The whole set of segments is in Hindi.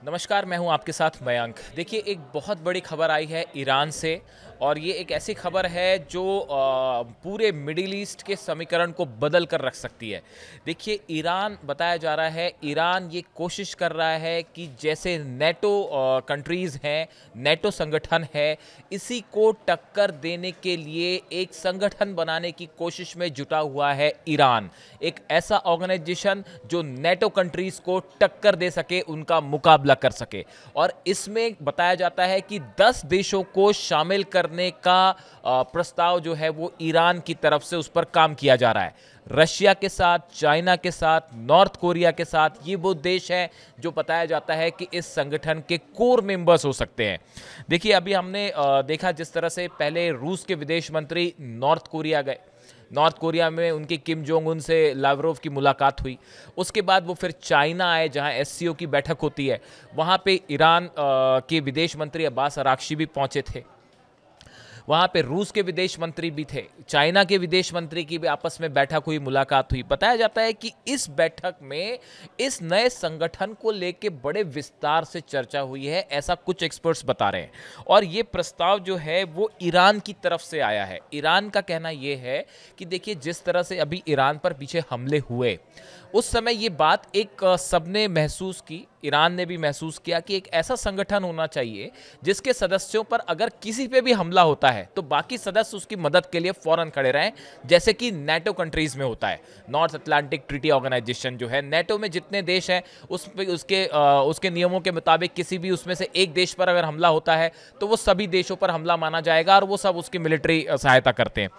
नमस्कार, मैं हूं आपके साथ मयंक। देखिए, एक बहुत बड़ी खबर आई है ईरान से और ये एक ऐसी खबर है जो पूरे मिडिल ईस्ट के समीकरण को बदल कर रख सकती है। देखिए, ईरान बताया जा रहा है, ईरान ये कोशिश कर रहा है कि जैसे नेटो कंट्रीज़ हैं, नेटो संगठन है, इसी को टक्कर देने के लिए एक संगठन बनाने की कोशिश में जुटा हुआ है ईरान। एक ऐसा ऑर्गेनाइजेशन जो नेटो कंट्रीज़ को टक्कर दे सके, उनका मुकाबला कर सके। और इसमें बताया जाता है कि 10 देशों को शामिल करने का प्रस्ताव जो है वो ईरान की तरफ से उस पर काम किया जा रहा है। रशिया के साथ, चाइना के साथ, नॉर्थ कोरिया के साथ, ये वो देश हैं जो बताया जाता है कि इस संगठन के कोर मेंबर्स हो सकते हैं। देखिए, अभी हमने देखा जिस तरह से पहले रूस के विदेश मंत्री नॉर्थ कोरिया गए, नॉर्थ कोरिया में उनकी किम जोंग उन से लावरोव की मुलाकात हुई। उसके बाद वो फिर चाइना आए, जहां एससीओ की बैठक होती है। वहां पे ईरान के विदेश मंत्री अब्बास अराक्ची भी पहुंचे थे। वहाँ पे रूस के विदेश मंत्री भी थे, चाइना के विदेश मंत्री की भी आपस में बैठक हुई, मुलाकात हुई। बताया जाता है कि इस बैठक में इस नए संगठन को लेके बड़े विस्तार से चर्चा हुई है, ऐसा कुछ एक्सपर्ट्स बता रहे हैं। और ये प्रस्ताव जो है वो ईरान की तरफ से आया है। ईरान का कहना ये है कि देखिए, जिस तरह से अभी ईरान पर पीछे हमले हुए, उस समय ये बात एक सबने महसूस की, ईरान ने भी महसूस किया कि एक ऐसा संगठन होना चाहिए जिसके सदस्यों पर अगर किसी पे भी हमला होता है तो बाकी सदस्य उसकी मदद के लिए फौरन खड़े रहें, जैसे कि नेटो कंट्रीज में होता है। नॉर्थ अटलांटिक ट्रीटी ऑर्गेनाइजेशन जो है, नेटो में जितने देश हैं उसके नियमों के मुताबिक किसी भी उसमें से एक देश पर अगर हमला होता है तो वो सभी देशों पर हमला माना जाएगा और वो सब उसकी मिलिट्री सहायता करते हैं।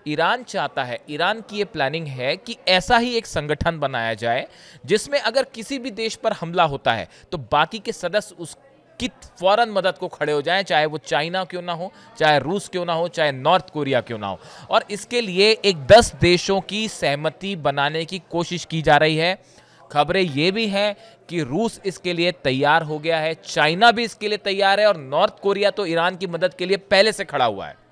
ईरान चाहता है, ईरान की ये प्लानिंग है कि ऐसा ही एक संगठन बनाया जाए जिसमें अगर किसी भी देश पर हमला होता है तो बाकी के सदस्य उसकी फौरन मदद को खड़े हो जाएं, चाहे वो चाइना क्यों ना हो, चाहे रूस क्यों ना हो, चाहे नॉर्थ कोरिया क्यों ना हो। और इसके लिए एक 10 देशों की सहमति बनाने की कोशिश की जा रही है। खबरें ये भी हैं कि रूस इसके लिए तैयार हो गया है, चाइना भी इसके लिए तैयार है और नॉर्थ कोरिया तो ईरान की मदद के लिए पहले से खड़ा हुआ है।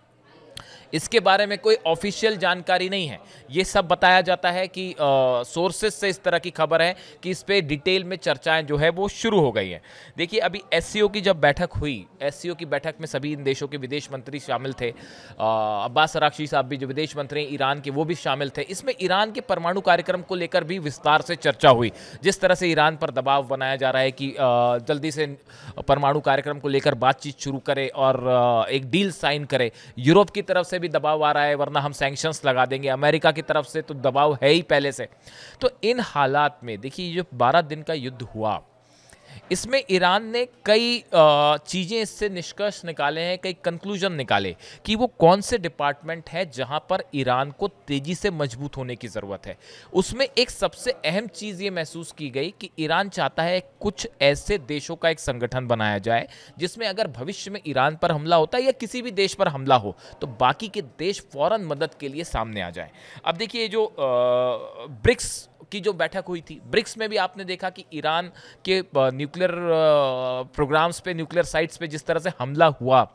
इसके बारे में कोई ऑफिशियल जानकारी नहीं है। ये सब बताया जाता है कि सोर्सेज से इस तरह की खबर है कि इस पे डिटेल में चर्चाएं जो है वो शुरू हो गई हैं। देखिए, अभी एससीओ की जब बैठक हुई, एससीओ की बैठक में सभी इन देशों के विदेश मंत्री शामिल थे। अब्बास अराक्ची साहब भी जो विदेश मंत्री हैं ईरान के, वो भी शामिल थे। इसमें ईरान के परमाणु कार्यक्रम को लेकर भी विस्तार से चर्चा हुई। जिस तरह से ईरान पर दबाव बनाया जा रहा है कि जल्दी से परमाणु कार्यक्रम को लेकर बातचीत शुरू करे और एक डील साइन करे। यूरोप की तरफ से भी दबाव आ रहा है, वरना हम सैंक्शंस लगा देंगे। अमेरिका की तरफ से तो दबाव है ही पहले से। तो इन हालात में देखिए, जो 12 दिन का युद्ध हुआ, इसमें ईरान ने कई चीज़ें इससे निष्कर्ष निकाले हैं, कई कंक्लूजन निकाले कि वो कौन से डिपार्टमेंट है जहां पर ईरान को तेजी से मजबूत होने की ज़रूरत है। उसमें एक सबसे अहम चीज़ ये महसूस की गई कि ईरान चाहता है कुछ ऐसे देशों का एक संगठन बनाया जाए जिसमें अगर भविष्य में ईरान पर हमला होता है या किसी भी देश पर हमला हो तो बाकी के देश फौरन मदद के लिए सामने आ जाए। अब देखिए, जो ब्रिक्स की जो बैठक हुई थी, ब्रिक्स में भी आपने देखा कि ईरान के न्यूक्लियर प्रोग्राम्स पे, न्यूक्लियर साइट्स पे जिस तरह से हमला हुआ,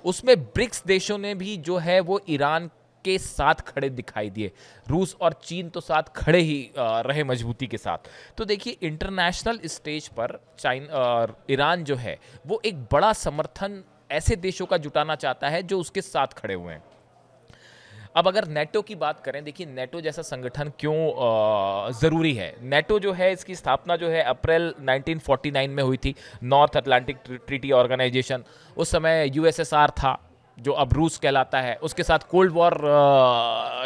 उसमें ब्रिक्स देशों ने भी जो है वो ईरान के साथ खड़े दिखाई दिए। रूस और चीन तो साथ खड़े ही रहे मजबूती के साथ। तो देखिए, इंटरनेशनल स्टेज पर ईरान जो है वो एक बड़ा समर्थन ऐसे देशों का जुटाना चाहता है जो उसके साथ खड़े हुए हैं। अब अगर नेटो की बात करें, देखिए नेटो जैसा संगठन क्यों ज़रूरी है। नेटो जो है, इसकी स्थापना जो है अप्रैल 1949 में हुई थी। नॉर्थ अटलांटिक ट्रीटी ऑर्गेनाइजेशन, उस समय यूएसएसआर था जो अब रूस कहलाता है, उसके साथ कोल्ड वॉर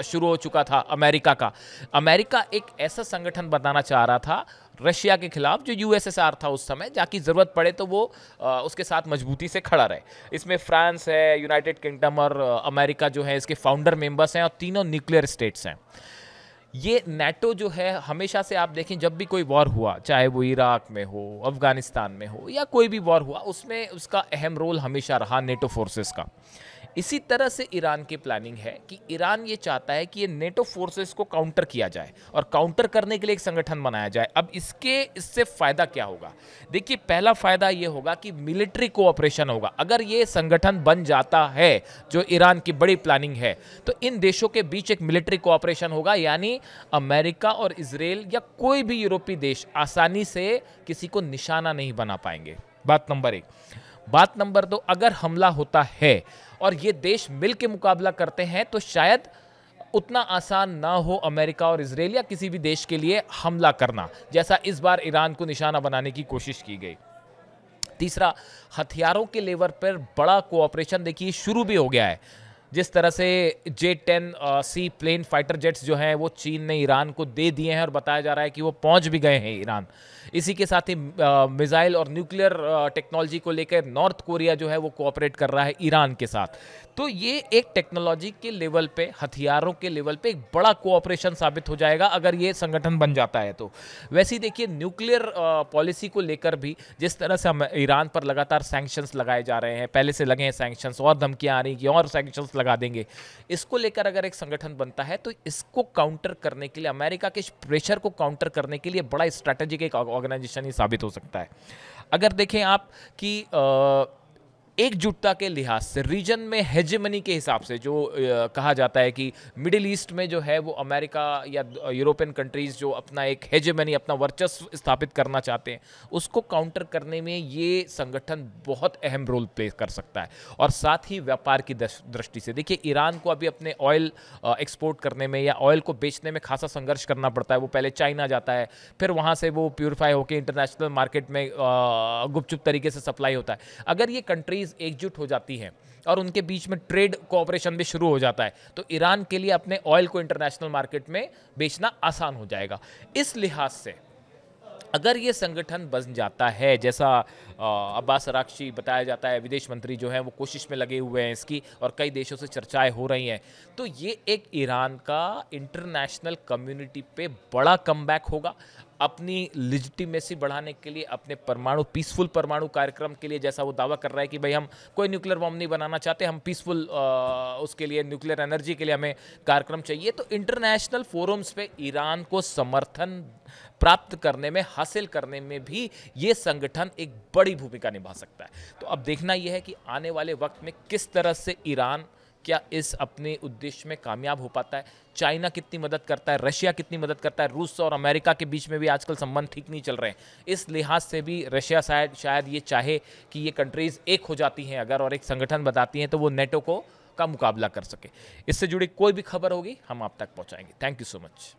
शुरू हो चुका था अमेरिका का। अमेरिका एक ऐसा संगठन बनाना चाह रहा था रशिया के खिलाफ जो यूएसएसआर था उस समय, जाकि ज़रूरत पड़े तो वो उसके साथ मजबूती से खड़ा रहे। इसमें फ्रांस है, यूनाइटेड किंगडम और अमेरिका जो है इसके फाउंडर मेंबर्स हैं और तीनों न्यूक्लियर स्टेट्स हैं। ये नेटो जो है, हमेशा से आप देखें जब भी कोई वॉर हुआ, चाहे वो इराक में हो, अफगानिस्तान में हो या कोई भी वॉर हुआ, उसमें उसका अहम रोल हमेशा रहा नेटो फोर्सेस का। इसी तरह से ईरान की प्लानिंग है कि ईरान ये चाहता है कि ये नेटो फोर्सेस को काउंटर किया जाए और काउंटर करने के लिए एक संगठन बनाया जाए। अब इससे फायदा क्या होगा? देखिए, पहला फायदा ये होगा कि मिलिट्री कोऑपरेशन होगा। अगर ये संगठन बन जाता है, जो ईरान की बड़ी प्लानिंग है, तो इन देशों के बीच एक मिलिट्री कोऑपरेशन होगा, यानी अमेरिका और इजराइल या कोई भी यूरोपीय देश आसानी से किसी को निशाना नहीं बना पाएंगे। बात नंबर 1। बात नंबर 2, अगर हमला होता है और ये देश मिल के मुकाबला करते हैं तो शायद उतना आसान ना हो अमेरिका और इजराइल या किसी भी देश के लिए हमला करना, जैसा इस बार ईरान को निशाना बनाने की कोशिश की गई। तीसरा, हथियारों के लेवल पर बड़ा कोऑपरेशन देखिए शुरू भी हो गया है। जिस तरह से J-10C प्लेन फाइटर जेट्स जो हैं वो चीन ने ईरान को दे दिए हैं और बताया जा रहा है कि वो पहुंच भी गए हैं ईरान। इसी के साथ ही मिसाइल और न्यूक्लियर टेक्नोलॉजी को लेकर नॉर्थ कोरिया जो है वो कोऑपरेट कर रहा है ईरान के साथ। तो ये एक टेक्नोलॉजी के लेवल पे, हथियारों के लेवल पे एक बड़ा कोऑपरेशन साबित हो जाएगा अगर ये संगठन बन जाता है तो। वैसे ही देखिए, न्यूक्लियर पॉलिसी को लेकर भी जिस तरह से ईरान पर लगातार सैंक्शंस लगाए जा रहे हैं, पहले से लगे हैं सैंक्शंस, और धमकियां आ रही कि और सैंक्शंस लगा देंगे। इसको लेकर अगर एक संगठन बनता है तो इसको काउंटर करने के लिए, अमेरिका के प्रेशर को काउंटर करने के लिए बड़ा स्ट्रैटेजिक एक ऑर्गेनाइजेशन ही साबित हो सकता है। अगर देखें आप कि एकजुटता के लिहाज से, रीजन में हेजेमनी के हिसाब से जो कहा जाता है कि मिडिल ईस्ट में जो है वो अमेरिका या यूरोपियन कंट्रीज जो अपना एक हेजेमनी, अपना वर्चस्व स्थापित करना चाहते हैं, उसको काउंटर करने में ये संगठन बहुत अहम रोल प्ले कर सकता है। और साथ ही व्यापार की दृष्टि से देखिए, ईरान को अभी अपने ऑयल एक्सपोर्ट करने में या ऑयल को बेचने में खासा संघर्ष करना पड़ता है। वो पहले चाइना जाता है, फिर वहाँ से वो प्यूरिफाई होकर इंटरनेशनल मार्केट में गुपचुप तरीके से सप्लाई होता है। अगर ये कंट्रीज एकजुट हो जाती हैं और उनके बीच में ट्रेड कोऑपरेशन भी शुरू हो जाता है तो ईरान के लिए अपने ऑयल को इंटरनेशनल मार्केट में बेचना आसान हो जाएगा। इस लिहाज से अगर ये संगठन बन जाता है, जैसा अब्बास अराक्ची बताया जाता है, विदेश मंत्री जो हैं वो कोशिश में लगे हुए हैं इसकी, और कई देशों से चर्चाएं हो रही हैं, तो ये एक ईरान का इंटरनेशनल कम्युनिटी पे बड़ा कमबैक होगा। अपनी लिजिटिमेसी बढ़ाने के लिए, अपने पीसफुल परमाणु कार्यक्रम के लिए, जैसा वो दावा कर रहा है कि भाई हम कोई न्यूक्लियर बम नहीं बनाना चाहते, हम पीसफुल उसके लिए, न्यूक्लियर एनर्जी के लिए हमें कार्यक्रम चाहिए, तो इंटरनेशनल फोरम्स पे ईरान को समर्थन प्राप्त करने में, हासिल करने में भी ये संगठन एक बड़ी भूमिका निभा सकता है। तो अब देखना यह है कि आने वाले वक्त में किस तरह से ईरान क्या इस अपने उद्देश्य में कामयाब हो पाता है। चाइना कितनी मदद करता है, रशिया कितनी मदद करता है, रूस और अमेरिका के बीच में भी आजकल संबंध ठीक नहीं चल रहे हैं। इस लिहाज से भी रशिया शायद ये चाहे कि ये कंट्रीज एक हो जाती हैं अगर, और एक संगठन बताती हैं, तो वो नेटो का मुकाबला कर सके। इससे जुड़ी कोई भी खबर होगी हम आप तक पहुंचाएंगे। Thank you so much.